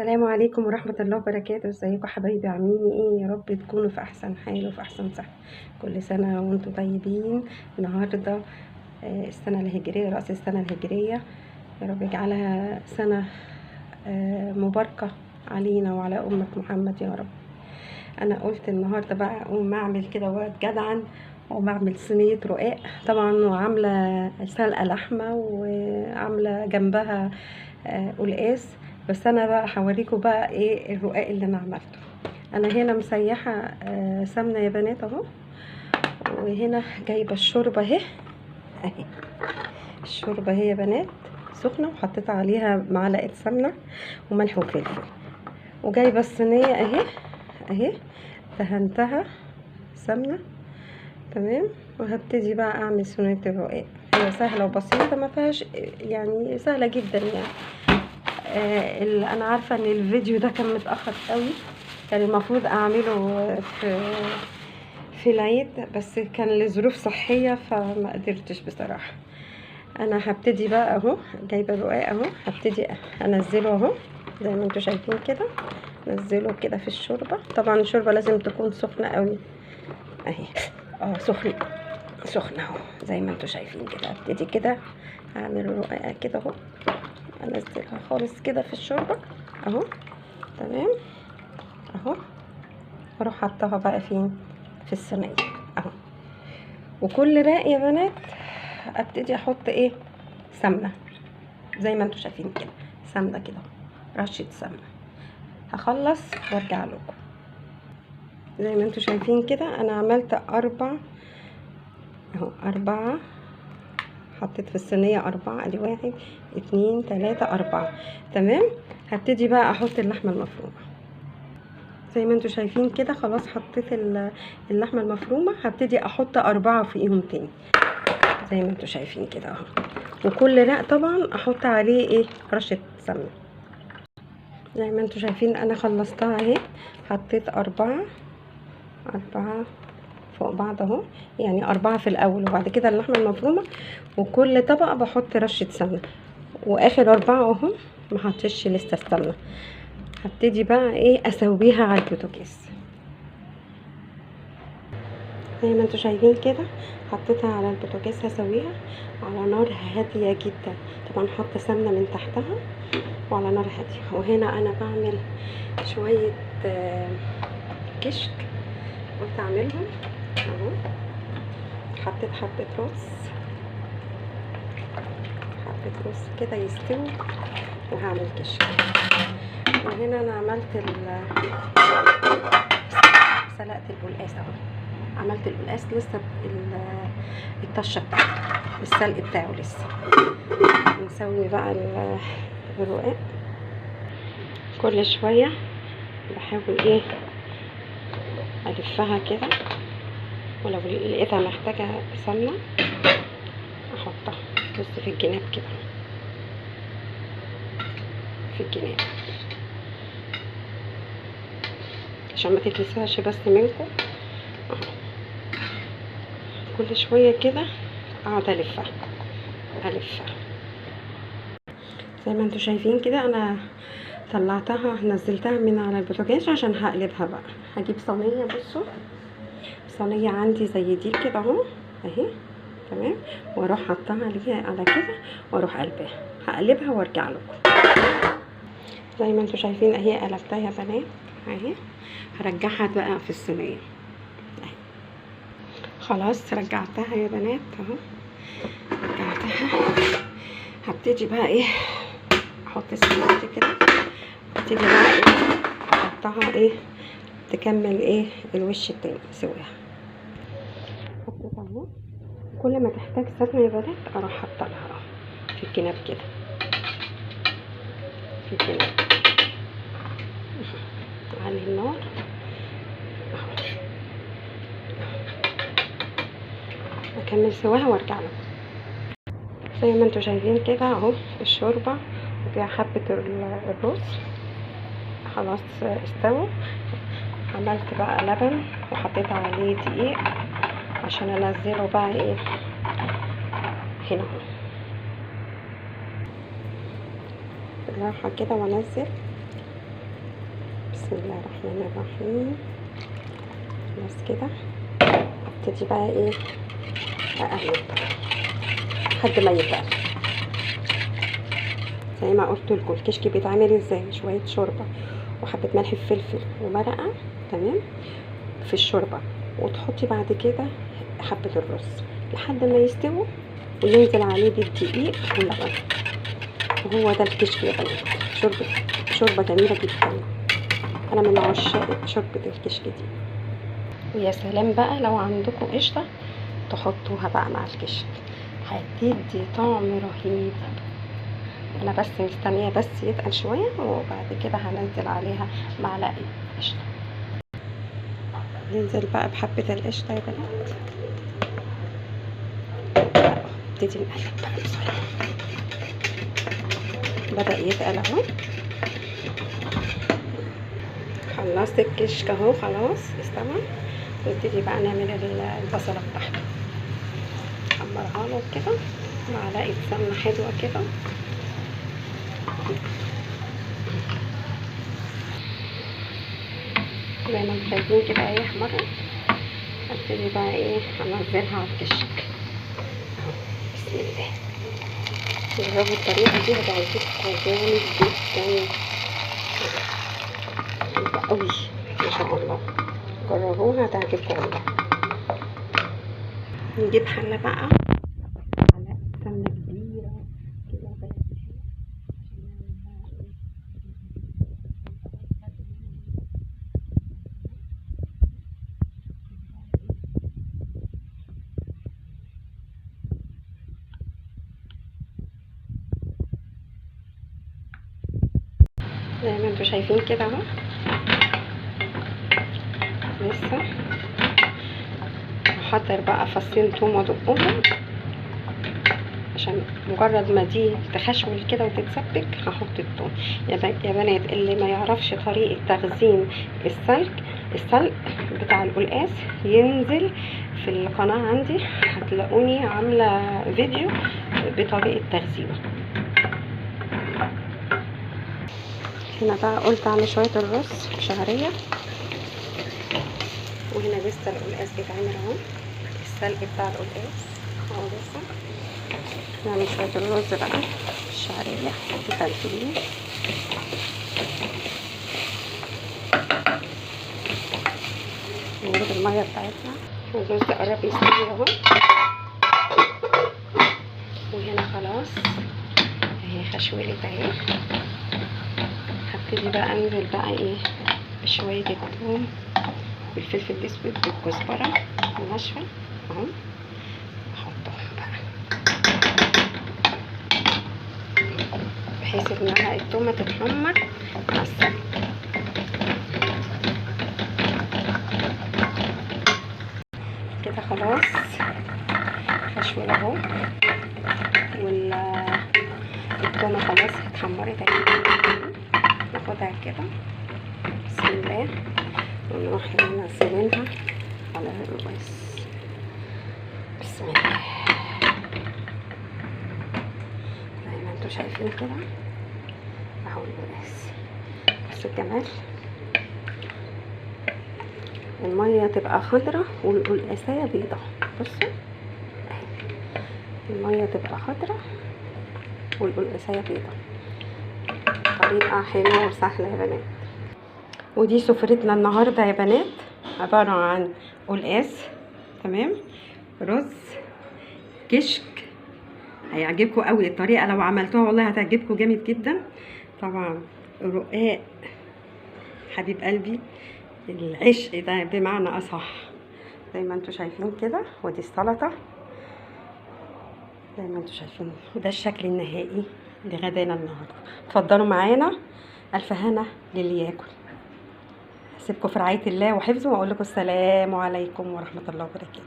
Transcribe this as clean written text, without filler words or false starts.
السلام عليكم ورحمة الله وبركاته. ازيكم حبايبي؟ عاملين ايه؟ يا رب تكونوا في احسن حال وفي احسن صحة. كل سنة وانتم طيبين. النهاردة السنة الهجرية، رأس السنة الهجرية. يا رب يجعلها سنة مباركة علينا وعلى أمة محمد يا رب. انا قلت النهاردة بقى اقوم اعمل كده وقت جدعا، واقوم اعمل صينية رقاق طبعا، وعاملة سلقة لحمة وعاملة جنبها قلقاس. بس انا بقى هوريكم بقى ايه الرقاق اللي انا عملته. انا هنا مسيحه سمنه يا بنات اهو، وهنا جايبه الشوربه اهي. الشوربه اهي يا بنات سخنه، وحطيت عليها معلقه سمنه وملح وفلفل. وجايبه الصينيه اهي دهنتها سمنه. تمام. وهبتدي بقى اعمل صينيه الرقاق. هي سهله وبسيطه، ما فيهاش يعني، سهله جدا يعني. انا عارفه ان الفيديو ده كان متاخر قوي، كان المفروض اعمله في العيد، بس كان لظروف صحيه فما قدرتش بصراحه. انا هبتدي بقى اهو، جايبه الرقاق اهو، هبتدي انزله اهو زي ما انتم شايفين كده. نزله كده في الشوربه. طبعا الشوربه لازم تكون سخنه قوي اهي. سخنه اهو زي ما انتم شايفين كده. هبتدي كده اعمل الرقاق كده اهو، انزلها خالص كده في الشوربه اهو. تمام اهو. واروح حطها بقى فين؟ في الصينيه اهو. وكل راق يا بنات ابتدي احط ايه؟ سمنه زي ما انتم شايفين كده. سمنه كده، رشه سمنه. هخلص وارجع لكم. زي ما انتم شايفين كده انا عملت 4 اهو، 4. حطيت في الصينيه 4، ادي 1 2 3 4. تمام. هبتدي بقى احط اللحمه المفرومه زي ما انتوا شايفين كده. خلاص حطيت اللحمه المفرومه. هبتدي احط 4 فوقيهم تاني زي ما انتوا شايفين كده اهو. وكل رق طبعا احط عليه ايه؟ رشه سمنه. زي ما انتوا شايفين انا خلصتها اهي. حطيت 4 فوق بعض اهو، يعني 4 في الاول وبعد كده اللحمه المفرومه. وكل طبقه بحط رشه سمنه، واخر 4 اهو ما حطيتش لسه السمنه. هبتدي بقى ايه؟ اسويها على البوتاجاز زي ما انتوا شايفين كده. حطيتها على البوتاجاز هسويها على نار هاديه جدا. طبعا حط سمنه من تحتها وعلى نار هاديه. وهنا انا بعمل شويه كشك، قلت اعملهم اهو. حطيت حبه رز كده يستوي، وهعمل كشك. وهنا انا عملت سلقت القلقاس اهو. عملت القلقاس لسه الطشه بتاعته، السلق بتاعه لسه. نسوي بقى الرقاق. كل شويه بحاول ايه؟ الفها كده، ولو لقيتها محتاجه سمنه احطها. بص في الجناب كده، في الجناب عشان ما تتلسعش بس منكم اهو. كل شويه كده اقعد الفها زي ما انتوا شايفين كده. انا طلعتها نزلتها من على البوتاجاز عشان هقلبها بقى. هجيب صينيه، بصوا صينيه عندي زي دي كده اهو اهي. تمام. واروح حطها على كده واروح هقلبها وارجع لكم. زي ما انتوا شايفين اهي قلبتها يا بنات اهي. هرجعها بقى في الصينيه اهي. خلاص رجعتها يا بنات اهو، رجعتها. هبتدي بقى ايه؟ احط السمنه كده. هبتدي بقى ايه؟ احطها ايه؟ تكمل ايه؟ الوش التاني سواها. حطيتها اهو. كل ما تحتاج سمنه يا بنات اروح حاطه لها في الجناب كده، في الجناب. علي النار اهو. اكمل سواها وارجع لكم. زي ما انتوا شايفين كده اهو الشوربه وفيها حبه الرز خلاص استووا. عملت بقى لبن وحطيت عليه دقيق عشان انزله بقى ايه؟ هنا اهو بالراحه كده وانزل بسم الله الرحمن الرحيم. بس كده ابتدي بقى ايه اقلب لحد ما يتقل. زي ما قلت لكم الكشك بيتعمل ازاي، شويه شوربه وحبه ملح فلفل ومرقه، تمام، في الشوربه، وتحطي بعد كده حبه الرز لحد ما يستووا وينزل عليه بالدقيق واللبن، وهو ده الكشك يا بنات. شوربه جميله جدا، انا من عشاق شوربه الكشك دي. ويا سلام بقى لو عندكم قشطه تحطوها بقى مع الكشك، هتدي طعم رهيب. انا بس مستنيه بس يتقل شويه وبعد كده هنزل عليها معلقه قشطه. ننزل بقى بحبه القشطه يا بنات. نبتدي نقلب بقى بسرعه. بدا يتقل اهو. خلصت الكشك اهو خلاص استوى. نبتدي بقى نعمل البصله بتاعته. نحمرها له كده معلقه سمنه حلوه كده. زي ما انتم شايفين كده اهي احمرت. ابتدي بقى ايه انزلها على الكشك اهو. بسم الله. جربوا الطريقه دي هتعجبكم جامد جدا قوي ما شاء الله. جربوها هتعجبكم والله. نجيب حله بقى معلقه سمنه كبيره كده زي ما انتم شايفين كده اهو. لسه هحضر بقى فصين توم وادقهم عشان مجرد ما دي تخشول كده وتتسبك هحط الثوم. يا بنات اللي ما يعرفش طريقه تخزين السلق بتاع القلقاس ينزل في القناه عندي، هتلاقوني عامله فيديو بطريقه تخزينه. هنا بقى قلت اعمل شويه الرز بشعريه، وهنا لسه القلقاس بيتعمل اهو. السلق بتاع القلقاس اهو لسه. نعمل شويه الرز بقى بالشعريه مفلفلين. نجيب الميه بتاعتنا. الرز قرب يستوي اهو. وهنا خلاص اهي خشولت اهي. هبتدي بقى انزل بقى ايه بشويه الثوم بالفلفل الاسود بالكزبره الناشفه اهو. احطهم بقى بحيث ان التومه تتحمر مع السلق. كده خلاص خشوله اهو، والتومه خلاص اتحمرت اهي. ناخدها كده بسم الله ونروح منزلينها على الرز. بسم الله. زي ما انتم شايفين كده اهو القلقاس. بس الجمال الميه تبقى خضره والقلقاسيه بيضه. بصوا اهي الميه تبقى خضره والقلقاسيه بيضه. طريقه حلوه وسهله يا بنات. ودي سفرتنا النهارده يا بنات، عباره عن قلقاس، تمام، رز، كشك. هيعجبكم قوي الطريقه لو عملتوها والله هتعجبكم جامد جدا. طبعا رقاق حبيب قلبي العشق ده بمعنى اصح. زي ما انتم شايفين كده. ودي السلطه زي ما انتم شايفين، وده الشكل النهائي لغدانا النهارده. اتفضلوا معانا. الف هنا للي ياكل. هسيبكم في رعايه الله وحفظه واقول لكم السلام عليكم ورحمه الله وبركاته.